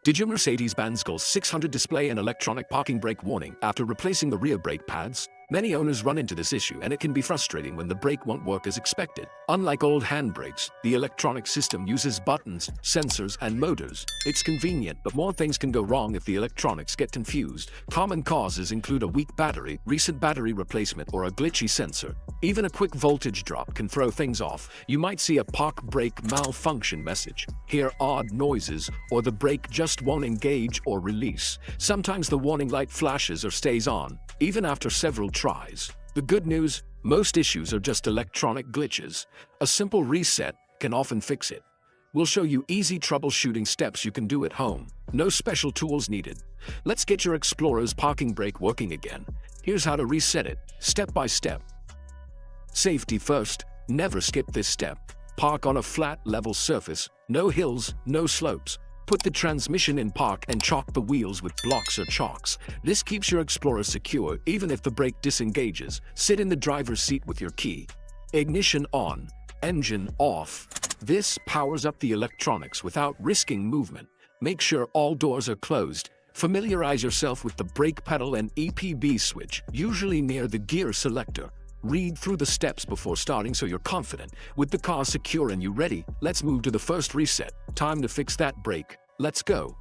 Did your Mercedes-Benz GLS 600 display an electronic parking brake warning after replacing the rear brake pads? Many owners run into this issue, and it can be frustrating when the brake won't work as expected. Unlike old handbrakes, the electronic system uses buttons, sensors, and motors. It's convenient, but more things can go wrong if the electronics get confused. Common causes include a weak battery, recent battery replacement, or a glitchy sensor. Even a quick voltage drop can throw things off. You might see a park brake malfunction message, hear odd noises, or the brake just won't engage or release. Sometimes the warning light flashes or stays on, even after several tries. The good news, most issues are just electronic glitches. A simple reset can often fix it. We'll show you easy troubleshooting steps you can do at home. No special tools needed. Let's get your Explorer's parking brake working again. Here's how to reset it, step by step. Safety first. Never skip this step. Park on a flat, level surface. No hills, no slopes. Put the transmission in park and chalk the wheels with blocks or chalks. This keeps your Explorer secure even if the brake disengages. Sit in the driver's seat with your key. Ignition on, engine off. This powers up the electronics without risking movement. Make sure all doors are closed. Familiarize yourself with the brake pedal and EPB switch, usually near the gear selector. Read through the steps before starting so you're confident. With the car secure and you ready, let's move to the first reset. Time to fix that brake. Let's go.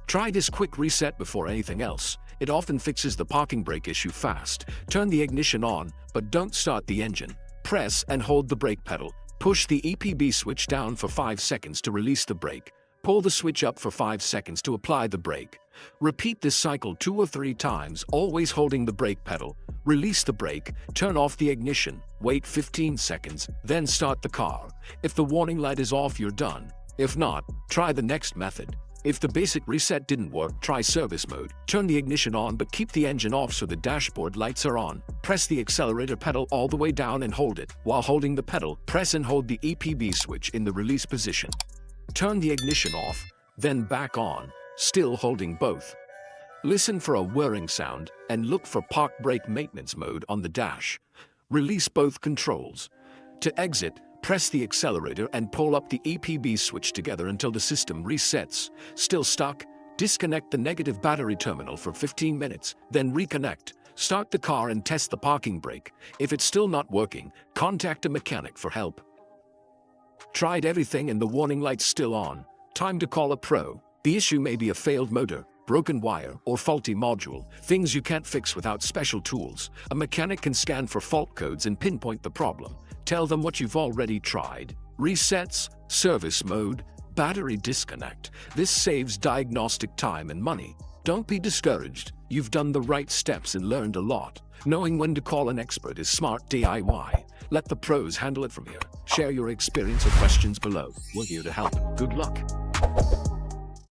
Try this quick reset before anything else. It often fixes the parking brake issue fast. Turn the ignition on, but don't start the engine. Press and hold the brake pedal. Push the EPB switch down for 5 seconds to release the brake. Pull the switch up for 5 seconds to apply the brake. Repeat this cycle 2 or 3 times, always holding the brake pedal. Release the brake, turn off the ignition, wait 15 seconds, then start the car. If the warning light is off, you're done. If not, try the next method. If the basic reset didn't work, try service mode. Turn the ignition on but keep the engine off so the dashboard lights are on. Press the accelerator pedal all the way down and hold it. While holding the pedal, press and hold the EPB switch in the release position. Turn the ignition off, then back on, still holding both. Listen for a whirring sound and look for park brake maintenance mode on the dash. Release both controls. To exit, press the accelerator and pull up the EPB switch together until the system resets. Still stuck? Disconnect the negative battery terminal for 15 minutes, then reconnect. Start the car and test the parking brake. If it's still not working, contact a mechanic for help. Tried everything and the warning light's still on. Time to call a pro. The issue may be a failed motor, broken wire, or faulty module, things you can't fix without special tools. A mechanic can scan for fault codes and pinpoint the problem. Tell them what you've already tried. Resets, service mode, battery disconnect. This saves diagnostic time and money. Don't be discouraged. You've done the right steps and learned a lot. Knowing when to call an expert is smart DIY. Let the pros handle it from here. Share your experience or questions below. We're here to help. Good luck.